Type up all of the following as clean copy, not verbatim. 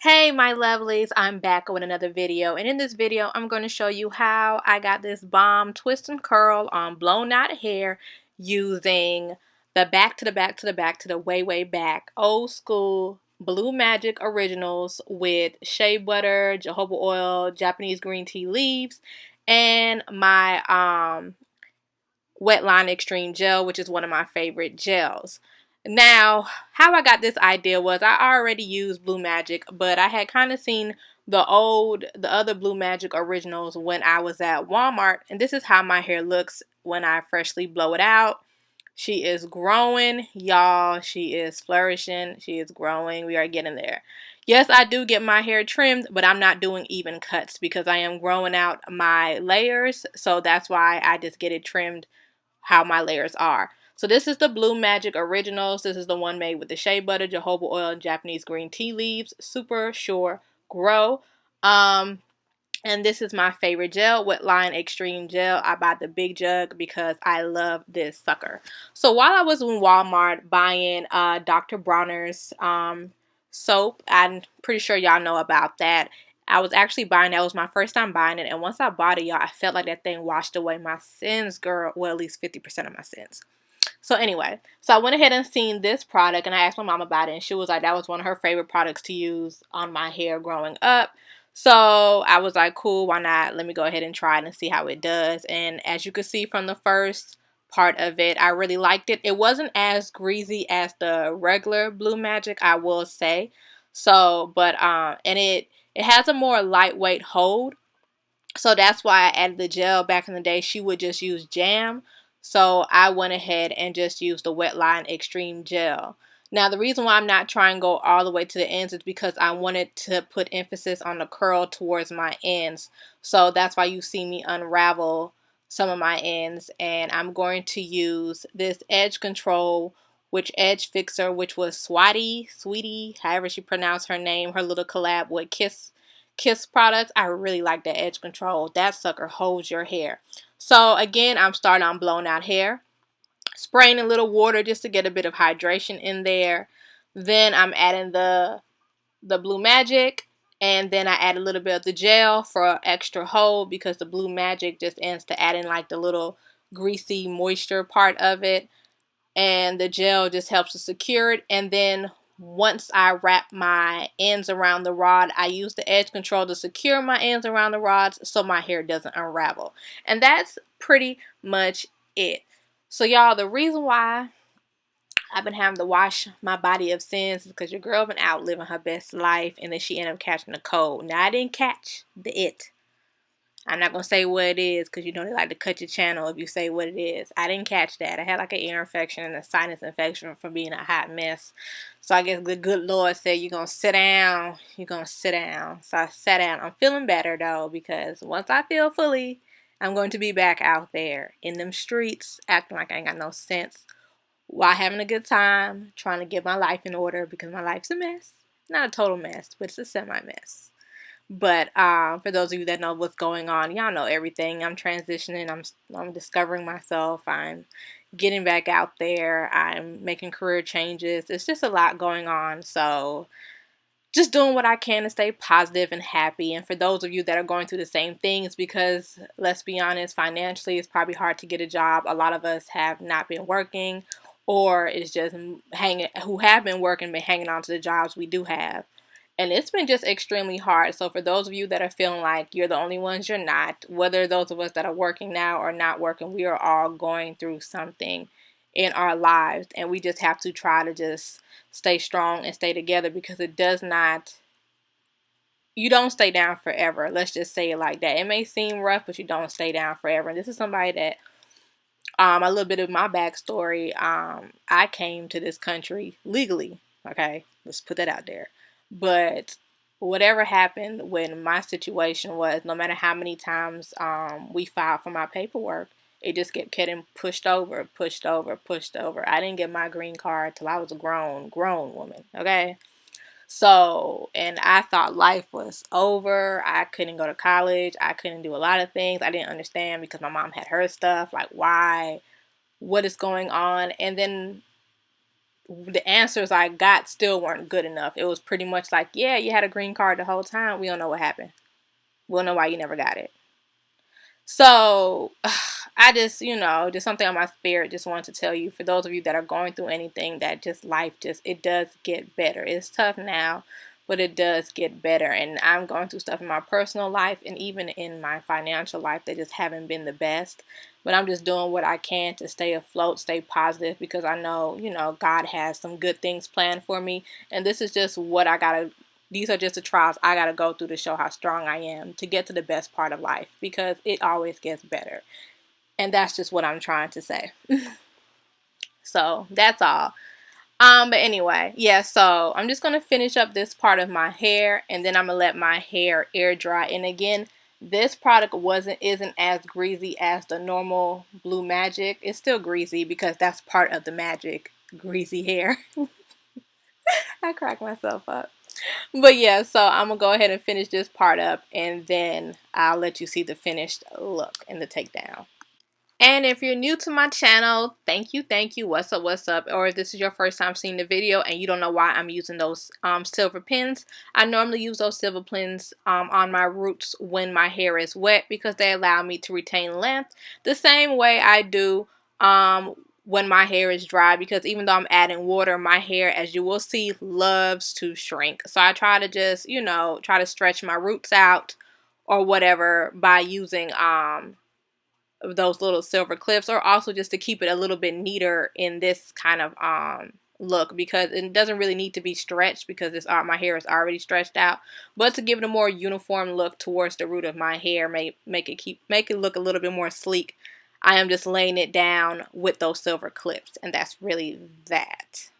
Hey my lovelies, I'm back with another video, and in this video I'm going to show you how I got this bomb twist and curl on blown out hair using the back to the back to the back to the way back old school Blue Magic Originals with shea butter, jojoba oil, Japanese green tea leaves, and my Wetline Xtreme gel, which is one of my favorite gels. Now, how I got this idea was I already used Blue Magic, but I had kind of seen the other Blue Magic originals when I was at Walmart, and this is how my hair looks when I freshly blow it out. She is growing, y'all. She is flourishing. She is growing. We are getting there. Yes, I do get my hair trimmed, but I'm not doing even cuts because I am growing out my layers, so that's why I just get it trimmed how my layers are. So this is the Blue Magic Originals. This is the one made with the shea butter, jojoba oil, and Japanese green tea leaves. Super Sure Grow. And this is my favorite gel, Wetline Xtreme Gel. I bought the big jug because I love this sucker. So while I was in Walmart buying Dr. Bronner's soap, I'm pretty sure y'all know about that. I was actually buying that. It was my first time buying it. And once I bought it, y'all, I felt like that thing washed away my sins, girl. Well, at least 50% of my sins. So anyway, so I went ahead and seen this product, and I asked my mom about it, and she was like, that was one of her favorite products to use on my hair growing up. So I was like, cool, why not? Let me go ahead and try it and see how it does. And as you can see from the first part of it, I really liked it. It wasn't as greasy as the regular Blue Magic, I will say. So, but and it has a more lightweight hold. So that's why I added the gel. Back in the day, she would just use jam. So I went ahead and just used the Wetline Xtreme Gel. Now, the reason why I'm not trying to go all the way to the ends is because I wanted to put emphasis on the curl towards my ends. So that's why you see me unravel some of my ends. And I'm going to use this edge control, which edge fixer, which was Sweetie, however she pronounced her name, her little collab with Kiss products. I really like the edge control. That sucker holds your hair. So again, I'm starting on blown out hair, spraying a little water just to get a bit of hydration in there. Then I'm adding the Blue Magic, and then I add a little bit of the gel for extra hold because the Blue Magic just ends to add in like the little greasy moisture part of it, and the gel just helps to secure it. And then once I wrap my ends around the rod, I use the edge control to secure my ends around the rods so my hair doesn't unravel. And that's pretty much it. So y'all, the reason why I've been having to wash my body of sins is because your girl been out living her best life, and then she ended up catching a cold. Now, I didn't catch it. I'm not going to say what it is because you know they like to cut your channel if you say what it is. I didn't catch that. I had like an ear infection and a sinus infection from being a hot mess. So I guess the good Lord said, you're going to sit down. You're going to sit down. So I sat down. I'm feeling better though, because once I feel fully, I'm going to be back out there in them streets acting like I ain't got no sense while having a good time, trying to get my life in order because my life's a mess. Not a total mess, but it's a semi-mess. But for those of you that know what's going on, y'all know everything. I'm transitioning. I'm discovering myself. I'm getting back out there. I'm making career changes. It's just a lot going on. So just doing what I can to stay positive and happy. And for those of you that are going through the same things, because let's be honest, financially it's probably hard to get a job. A lot of us have not been working, or it's just who have been working, been hanging on to the jobs we do have. And it's been just extremely hard. So for those of you that are feeling like you're the only ones, you're not. Whether those of us that are working now or not working, we are all going through something in our lives. And we just have to try to just stay strong and stay together, because it does not, you don't stay down forever. Let's just say it like that. It may seem rough, but you don't stay down forever. And this is somebody that, a little bit of my backstory, I came to this country legally. Okay, let's put that out there. But whatever happened when my situation was, no matter how many times we filed for my paperwork, it just kept getting pushed over, pushed over, pushed over. I didn't get my green card till I was a grown woman. Okay. So, and I thought life was over. I couldn't go to college. I couldn't do a lot of things. I didn't understand because my mom had her stuff. Like, why? What is going on? And then the answers I got still weren't good enough. It was pretty much like, yeah, you had a green card the whole time. We don't know what happened. We don't know why you never got it. So I just, just something on my spirit, just wanted to tell you, for those of you that are going through anything, that just life it does get better. It's tough now, but it does get better. And I'm going through stuff in my personal life and even in my financial life that just haven't been the best. But I'm just doing what I can to stay afloat, stay positive, because I know, God has some good things planned for me. And this is just what I gotta these are just the trials I got to go through to show how strong I am to get to the best part of life, because it always gets better. And that's just what I'm trying to say. So that's all. But anyway, yeah, so I'm just going to finish up this part of my hair, and then I'm going to let my hair air dry. And again, this product isn't as greasy as the normal Blue Magic. It's still greasy because that's part of the magic, greasy hair. I crack myself up. But yeah, so I'm going to go ahead and finish this part up, and then I'll let you see the finished look and the takedown. And if you're new to my channel, thank you, what's up, or if this is your first time seeing the video and you don't know why I'm using those silver pins, I normally use those silver pins on my roots when my hair is wet, because they allow me to retain length the same way I do when my hair is dry, because even though I'm adding water, my hair, as you will see, loves to shrink. So I try to just, try to stretch my roots out or whatever by using those little silver clips, or also just to keep it a little bit neater in this kind of look, because it doesn't really need to be stretched because my hair is already stretched out, but to give it a more uniform look towards the root of my hair, make it look a little bit more sleek, I am just laying it down with those silver clips, and that's really that.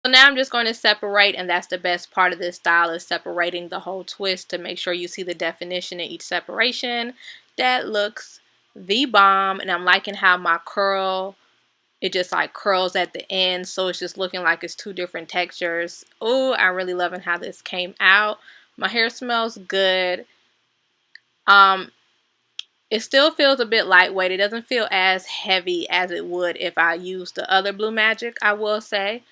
So now I'm just going to separate, and that's the best part of this style, is separating the whole twist to make sure you see the definition in each separation. That looks the bomb, and I'm liking how my curl, it just like curls at the end, so it's just looking like it's two different textures. Oh, I'm really loving how this came out. My hair smells good. It still feels a bit lightweight. It doesn't feel as heavy as it would if I used the other Blue Magic, I will say.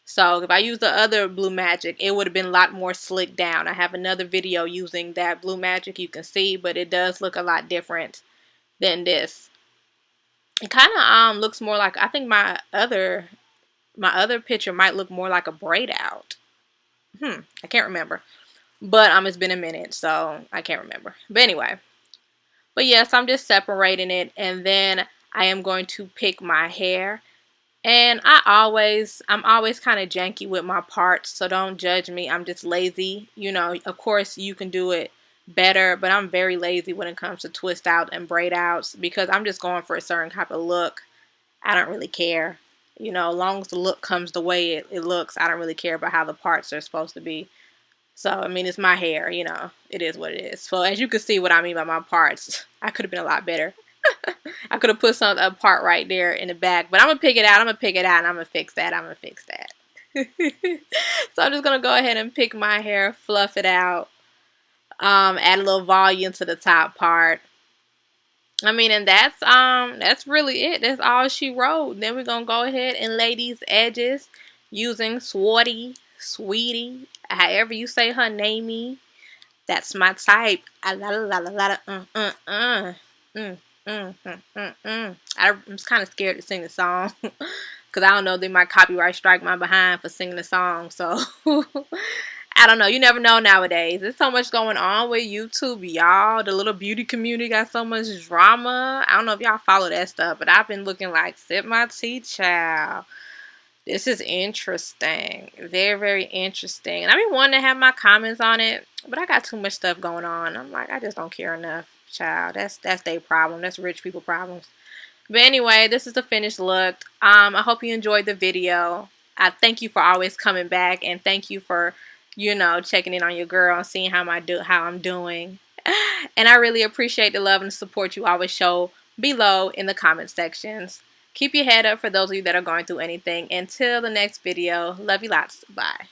So if I used the other Blue Magic, it would have been a lot more slicked down. I have another video using that Blue Magic, you can see, but it does look a lot different than this. It kind of looks more like, I think my other picture might look more like a braid out. I can't remember. But it's been a minute, so I can't remember. But anyway. But yes, I'm just separating it, and then I am going to pick my hair. And I'm always kind of janky with my parts, so don't judge me. I'm just lazy. Of course you can do it better, but I'm very lazy when it comes to twist out and braid outs, because I'm just going for a certain type of look. I don't really care. As long as the look comes the way it looks, I don't really care about how the parts are supposed to be. So, I mean, it's my hair, it is what it is. So, as you can see what I mean by my parts, I could have been a lot better. I could have put a part right there in the back, but I'm gonna pick it out. I'm gonna pick it out, and I'm gonna fix that. I'm gonna fix that. So I'm just gonna go ahead and pick my hair, fluff it out, add a little volume to the top part. I mean, and that's really it. That's all she wrote. Then we're gonna go ahead and lay these edges using Sweetie, however you say her namey. That's my type. I'm kind of scared to sing the song because I don't know, they might copyright strike my behind for singing the song. So I don't know. You never know nowadays. There's so much going on with YouTube, y'all. The little beauty community got so much drama. I don't know if y'all follow that stuff, but I've been looking like, sip my tea, child. This is interesting. Very, very interesting. And I've been wanting to have my comments on it, but I got too much stuff going on. I'm like, I just don't care enough, child. That's their problem. That's rich people problems. But anyway, this is the finished look. I hope you enjoyed the video. I thank you for always coming back, and thank you for, you know, checking in on your girl and seeing how I'm doing. And I really appreciate the love and support you always show below in the comment sections. Keep your head up for those of you that are going through anything. Until the next video, love you lots. Bye.